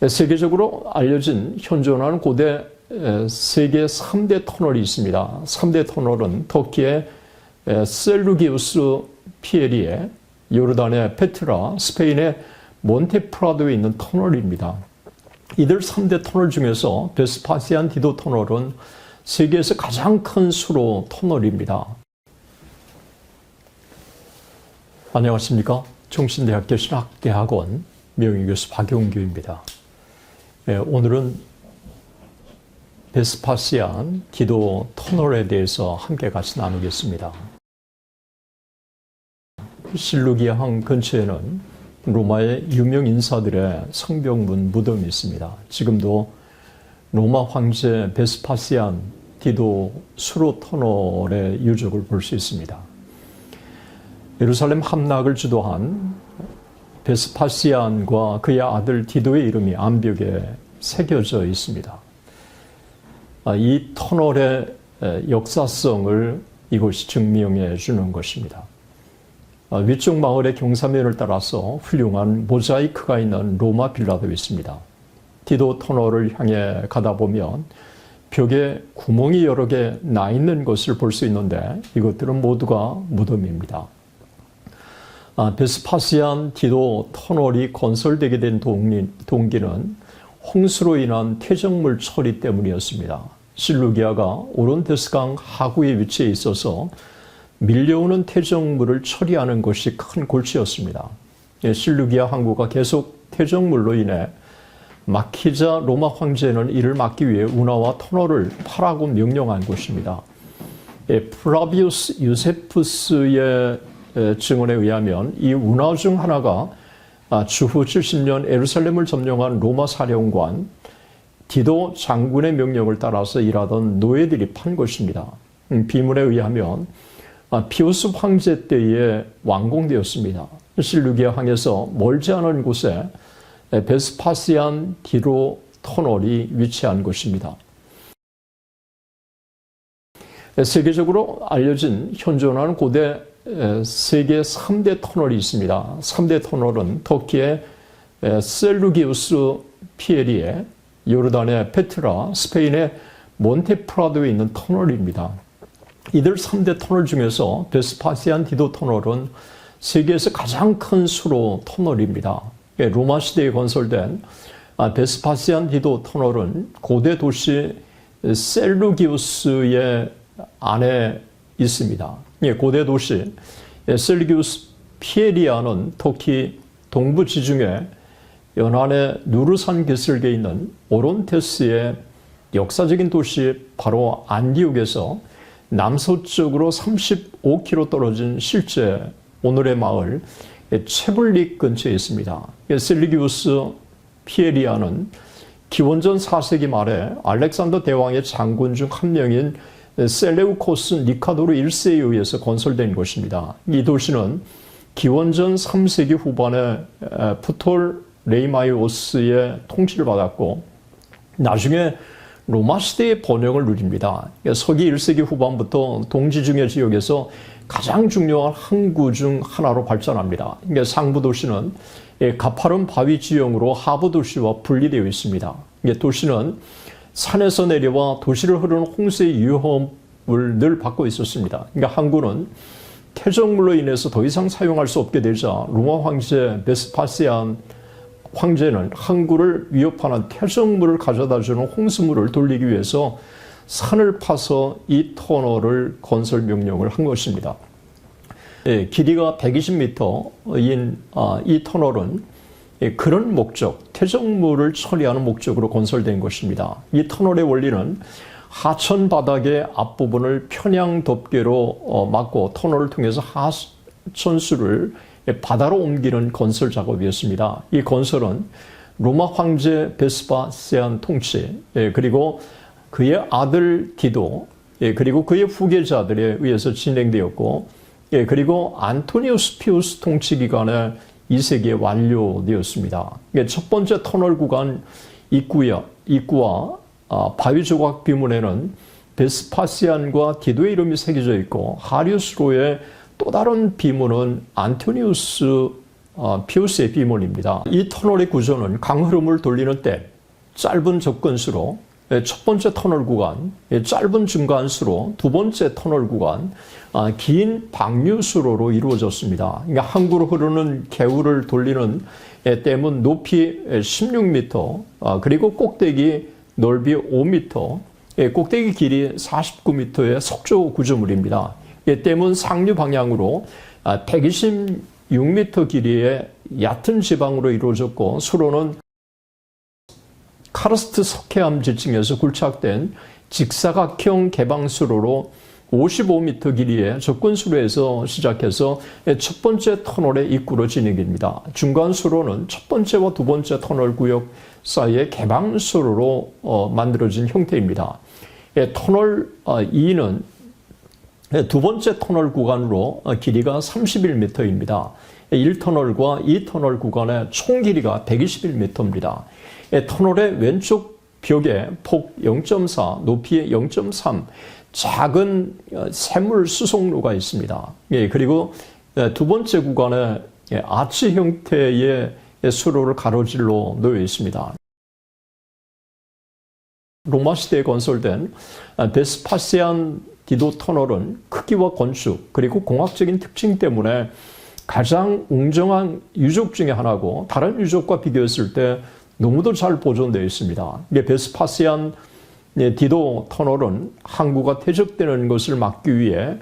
세계적으로 알려진 현존하는 고대 세계 3대 터널이 있습니다. 3대 터널은 터키의 셀루기우스 피에리에, 요르단의 페트라, 스페인의 몬테프라도에 있는 터널입니다. 이들 3대 터널 중에서 베스파시안 디도 터널은 세계에서 가장 큰 수로 터널입니다. 안녕하십니까? 정신대학교 신학대학원 명예교수 박용규입니다. 오늘은 베스파시안 디도 터널에 대해서 함께 같이 나누겠습니다. 실루기아 항 근처에는 로마의 유명 인사들의 성병문 무덤이 있습니다. 지금도 로마 황제 베스파시안 디도 수로 터널의 유적을 볼 수 있습니다. 예루살렘 함락을 주도한 베스파시안과 그의 아들 디도의 이름이 암벽에 새겨져 있습니다. 이 터널의 역사성을 이곳이 증명해 주는 것입니다. 위쪽 마을의 경사면을 따라서 훌륭한 모자이크가 있는 로마 빌라도 있습니다. 디도 터널을 향해 가다 보면 벽에 구멍이 여러 개 나 있는 것을 볼 수 있는데 이것들은 모두가 무덤입니다. 베스파시안 디도 터널이 건설되게 된 동기는 홍수로 인한 퇴적물 처리 때문이었습니다. 실루기아가 오론테스강 하구에 위치해 있어서 밀려오는 퇴적물을 처리하는 것이 큰 골치였습니다. 실루기아 항구가 계속 퇴적물로 인해 막히자 로마 황제는 이를 막기 위해 운하와 터널을 파라고 명령한 것입니다. 플라비우스 유세푸스의 증언에 의하면 이 운하 중 하나가 주후 70년 예루살렘을 점령한 로마 사령관 디도 장군의 명령을 따라서 일하던 노예들이 판 것입니다. 비문에 의하면 피우스 황제 때에 완공되었습니다. 실루기아 항에서 멀지 않은 곳에 베스파시안 디도 터널이 위치한 곳입니다. 세계적으로 알려진 현존하는 고대 세계 3대 터널이 있습니다. 3대 터널은 터키의 셀루기우스 피에리에, 요르단의 페트라, 스페인의 몬테프라도에 있는 터널입니다. 이들 3대 터널 중에서 베스파시안 디도 터널은 세계에서 가장 큰 수로 터널입니다. 로마 시대에 건설된 베스파시안 디도 터널은 고대 도시 셀루기우스의 안에 있습니다. 고대 도시 셀루기우스 피에리아는 터키 동부 지중해 연안의 누르산 기슭에 있는 오론테스의 역사적인 도시 바로 안디옥에서 남서쪽으로 35km 떨어진 실제 오늘의 마을 체블릭 근처에 있습니다. 셀루기우스 피에리아는 기원전 4세기 말에 알렉산더 대왕의 장군 중 한 명인 셀레우코스 니카도르 1세에 의해서 건설된 곳입니다. 이 도시는 기원전 3세기 후반에 프톨레이마이오스의 통치를 받았고 나중에 로마 시대의 번영을 누립니다. 서기 1세기 후반부터 동지중해 지역에서 가장 중요한 항구 중 하나로 발전합니다. 상부 도시는 가파른 바위 지형으로 하부 도시와 분리되어 있습니다. 도시는 산에서 내려와 도시를 흐르는 홍수의 위험을 늘 받고 있었습니다. 항구는 퇴적물로 인해서 더 이상 사용할 수 없게 되자 로마 황제 베스파시안 황제는 항구를 위협하는 퇴적물을 가져다주는 홍수물을 돌리기 위해서 산을 파서 이 터널을 건설 명령을 한 것입니다. 길이가 120m인 이 터널은 그런 목적, 퇴적물을 처리하는 목적으로 건설된 것입니다. 이 터널의 원리는 하천 바닥의 앞부분을 편양 덮개로 막고 터널을 통해서 하천수를 바다로 옮기는 건설 작업이었습니다. 이 건설은 로마 황제 베스파시안 통치, 그리고 그의 아들 디도, 그리고 그의 후계자들에 의해서 진행되었고, 그리고 안토니우스 피우스 통치 기간에 2세기에 완료되었습니다. 첫 번째 터널 구간 입구와 바위 조각 비문에는 베스파시안과 디도의 이름이 새겨져 있고 하리우스로의 또 다른 비문은 안토니우스 피우스의 비문입니다. 이 터널의 구조는 강흐름을 돌리는 댐, 짧은 접근수로 첫 번째 터널 구간, 짧은 중간수로 두 번째 터널 구간, 긴 방류수로로 이루어졌습니다. 그러니까 항구로 흐르는 개울을 돌리는 댐은 높이 16m, 그리고 꼭대기 넓이 5m, 꼭대기 길이 49m의 석조 구조물입니다. 댐은 상류 방향으로 126m 길이의 얕은 지방으로 이루어졌고, 수로는 카르스트 석회암 지층에서 굴착된 직사각형 개방수로로 55m 길이의 접근수로에서 시작해서 첫 번째 터널의 입구로 진행됩니다. 중간 수로는 첫 번째와 두 번째 터널 구역 사이의 개방수로로 만들어진 형태입니다. 터널 2는 두 번째 터널 구간으로 길이가 31m입니다. 1터널과 2터널 구간의 총 길이가 121m입니다. 터널의 왼쪽 벽에 폭 0.4, 높이 0.3, 작은 샘물 수송로가 있습니다. 그리고 두 번째 구간에 아치 형태의 수로를 가로질러 놓여 있습니다. 로마 시대에 건설된 베스파시안 디도 터널은 크기와 건축 그리고 공학적인 특징 때문에 가장 웅장한 유적 중에 하나고, 다른 유적과 비교했을 때 너무도 잘 보존되어 있습니다. 베스파시안 디도 터널은 항구가 퇴적되는 것을 막기 위해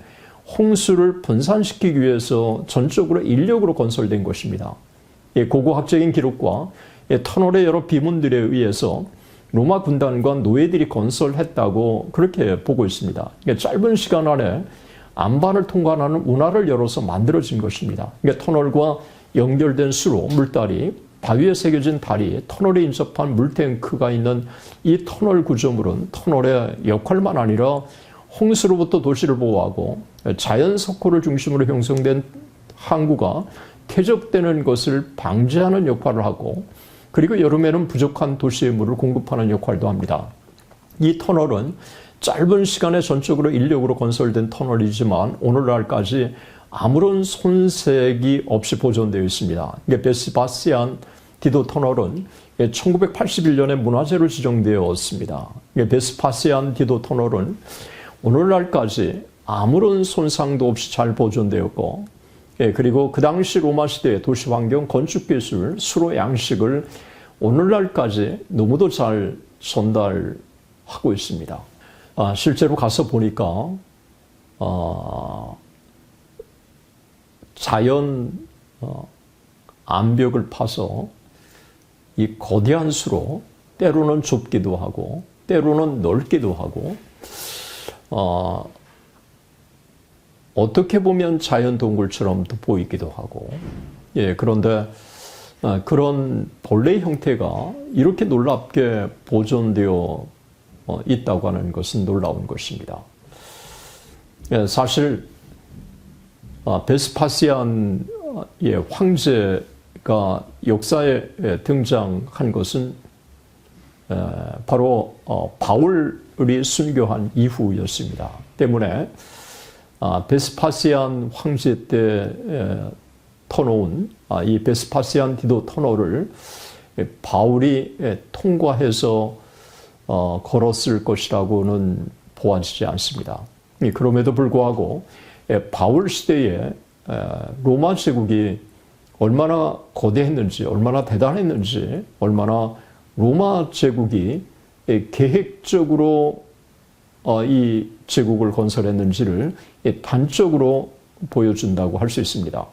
홍수를 분산시키기 위해서 전적으로 인력으로 건설된 것입니다. 고고학적인 기록과 터널의 여러 비문들에 의해서 로마 군단과 노예들이 건설했다고 그렇게 보고 있습니다. 짧은 시간 안에 안반을 통과하는 운하를 열어서 만들어진 것입니다. 터널과 연결된 수로, 물다리, 바위에 새겨진 다리, 터널에 인접한 물탱크가 있는 이 터널 구조물은 터널의 역할만 아니라 홍수로부터 도시를 보호하고 자연 석호를 중심으로 형성된 항구가 퇴적되는 것을 방지하는 역할을 하고, 그리고 여름에는 부족한 도시의 물을 공급하는 역할도 합니다. 이 터널은 짧은 시간에 전적으로 인력으로 건설된 터널이지만 오늘날까지 아무런 손색이 없이 보존되어 있습니다. 베스파시안 디도 터널은 1981년에 문화재로 지정되었습니다. 베스파시안 디도 터널은 오늘날까지 아무런 손상도 없이 잘 보존되었고, 그리고 그 당시 로마 시대의 도시 환경, 건축 기술, 수로 양식을 오늘날까지 너무도 잘 전달하고 있습니다. 실제로 가서 보니까 자연 암벽을 파서 이 거대한 수로 때로는 좁기도 하고 때로는 넓기도 하고, 어떻게 보면 자연 동굴처럼도 보이기도 하고, 그런데 그런 본래 형태가 이렇게 놀랍게 보존되어 있다고 하는 것은 놀라운 것입니다. 사실 베스파시안의 황제가 역사에 등장한 것은 바로 바울이 순교한 이후였습니다. 때문에 베스파시안 황제 때 터놓은 이 베스파시안 디도 터널을 바울이 통과해서 걸었을 것이라고는 보아지지 않습니다. 그럼에도 불구하고 바울 시대에 로마 제국이 얼마나 거대했는지, 얼마나 대단했는지, 얼마나 로마 제국이 계획적으로 이 제국을 건설했는지를 단적으로 보여준다고 할 수 있습니다.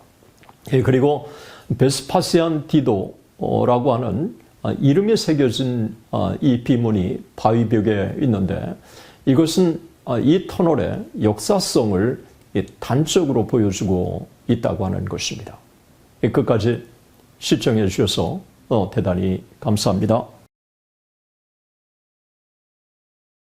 그리고 베스파시안 디도라고 하는 이름이 새겨진 이 비문이 바위벽에 있는데, 이것은 이 터널의 역사성을 단적으로 보여주고 있다고 하는 것입니다. 끝까지 시청해 주셔서 대단히 감사합니다.